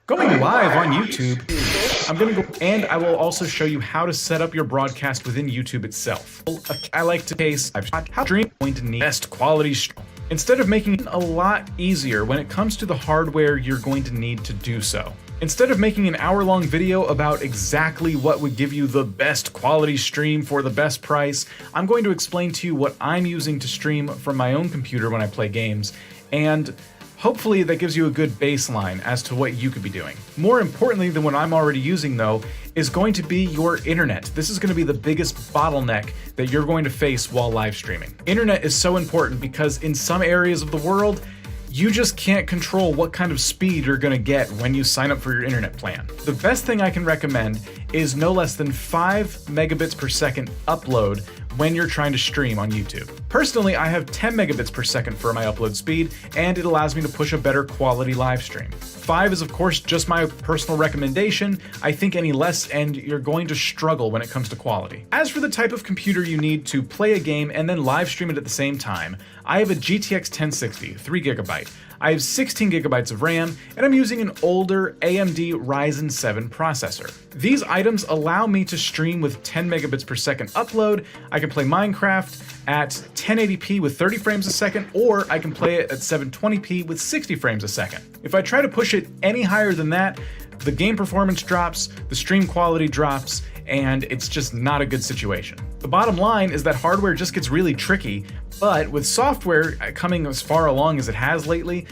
Going live on YouTube, I'm going to go and I will also show you how to set up your broadcast within YouTube itself. I like to case how stream going to need best quality stream. Instead of making it a lot easier when it comes to the hardware you're going to need to do so. Instead of making an hour-long video about exactly what would give you the best quality stream for the best price, I'm going to explain to you what I'm using to stream from my own computer when I play games, and hopefully that gives you a good baseline as to what you could be doing. More importantly than what I'm already using though, is going to be your internet. This is going to be the biggest bottleneck that you're going to face while live streaming. Internet is so important because in some areas of the world, you just can't control what kind of speed you're going to get when you sign up for your internet plan. The best thing I can recommend is no less than 5 megabits per second upload when you're trying to stream on YouTube. Personally, I have 10 megabits per second for my upload speed, and it allows me to push a better quality live stream. 5 is of course just my personal recommendation. I think any less and you're going to struggle when it comes to quality. As for the type of computer you need to play a game and then live stream it at the same time, I have a GTX 1060, 3GB. I have 16 gigabytes of RAM, and I'm using an older AMD Ryzen 7 processor. These items allow me to stream with 10 megabits per second upload. I can play Minecraft at 1080p with 30 frames a second, or I can play it at 720p with 60 frames a second. If I try to push it any higher than that, the game performance drops, the stream quality drops, and it's just not a good situation. The bottom line is that hardware just gets really tricky, but with software coming as far along as it has lately,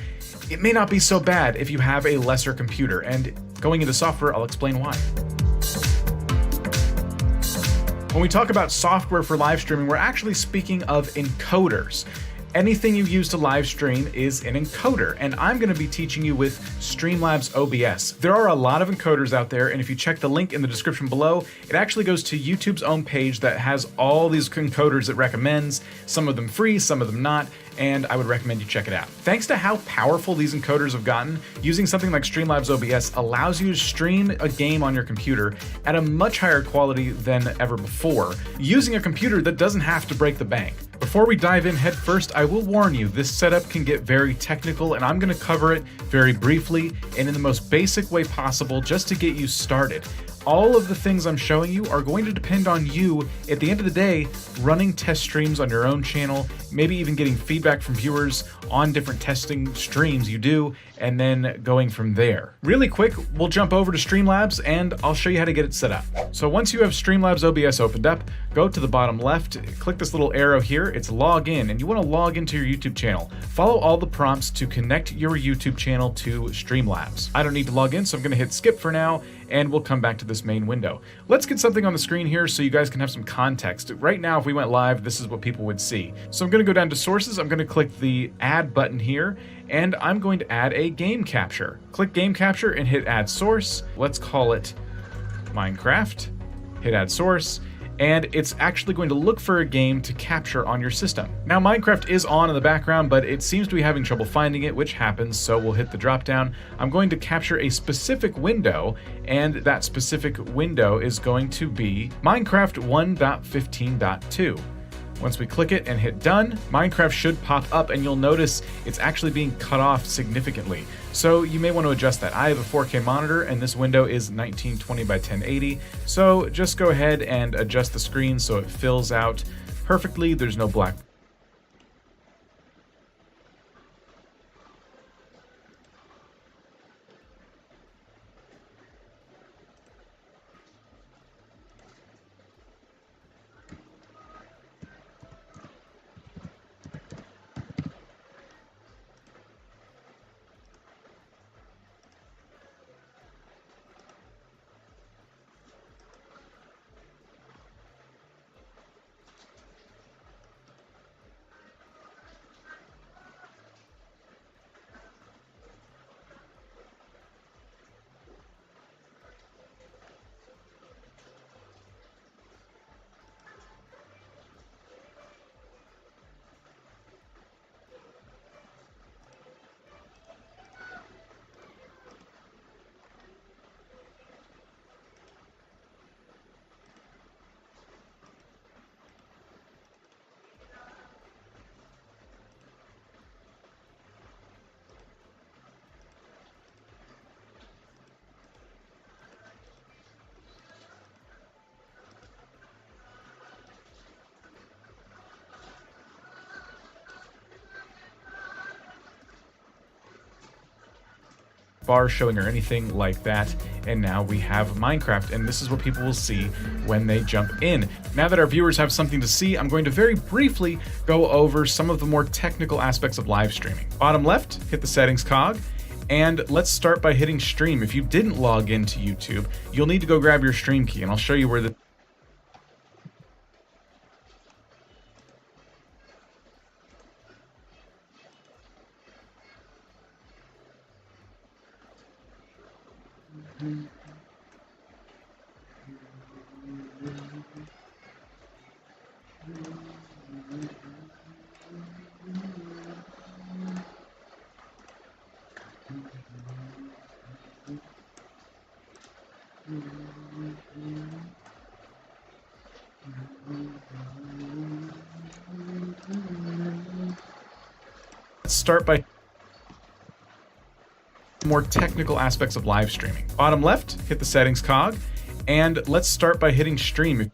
it may not be so bad if you have a lesser computer, and going into software, I'll explain why. When we talk about software for live streaming, we're actually speaking of encoders. Anything you use to live stream is an encoder, and I'm going to be teaching you with Streamlabs OBS. There are a lot of encoders out there, and if you check the link in the description below, it actually goes to YouTube's own page that has all these encoders it recommends, some of them free, some of them not, and I would recommend you check it out. Thanks to how powerful these encoders have gotten, using something like Streamlabs OBS allows you to stream a game on your computer at a much higher quality than ever before, using a computer that doesn't have to break the bank. Before we dive in head first, I will warn you, this setup can get very technical, and I'm going to cover it very briefly and in the most basic way possible just to get you started. All of the things I'm showing you are going to depend on you, at the end of the day, running test streams on your own channel, maybe even getting feedback from viewers on different testing streams you do, and then going from there. Really quick, we'll jump over to Streamlabs and I'll show you how to get it set up. So once you have Streamlabs OBS opened up, go to the bottom left, click this little arrow here, it's log in, and you want to log into your YouTube channel. Follow all the prompts to connect your YouTube channel to Streamlabs. I don't need to log in, so I'm going to hit skip for now, and we'll come back to this main window. Let's get something on the screen here so you guys can have some context. Right now, if we went live, this is what people would see. So I'm going to go down to sources, I'm going to click the add button here, and I'm going to add a game capture. Click game capture and hit add source. Let's call it Minecraft. Hit add source, and it's actually going to look for a game to capture on your system. Now Minecraft is on in the background, but it seems to be having trouble finding it, which happens, so we'll hit the drop down. I'm going to capture a specific window, and that specific window is going to be Minecraft 1.15.2. Once we click it and hit done, Minecraft should pop up, and you'll notice it's actually being cut off significantly. So you may want to adjust that. I have a 4K monitor and this window is 1920 by 1080. So just go ahead and adjust the screen so it fills out perfectly. There's no black. bar showing or anything like that. And now we have Minecraft, and this is what people will see when they jump in. Now that our viewers have something to see, I'm going to very briefly go over some of the more technical aspects of live streaming. Bottom left, hit the settings cog, and let's start by hitting stream. If you didn't log into YouTube, you'll need to go grab your stream key, and I'll show you where the let's start by more technical aspects of live streaming. Bottom left, hit the settings cog, and let's start by hitting stream.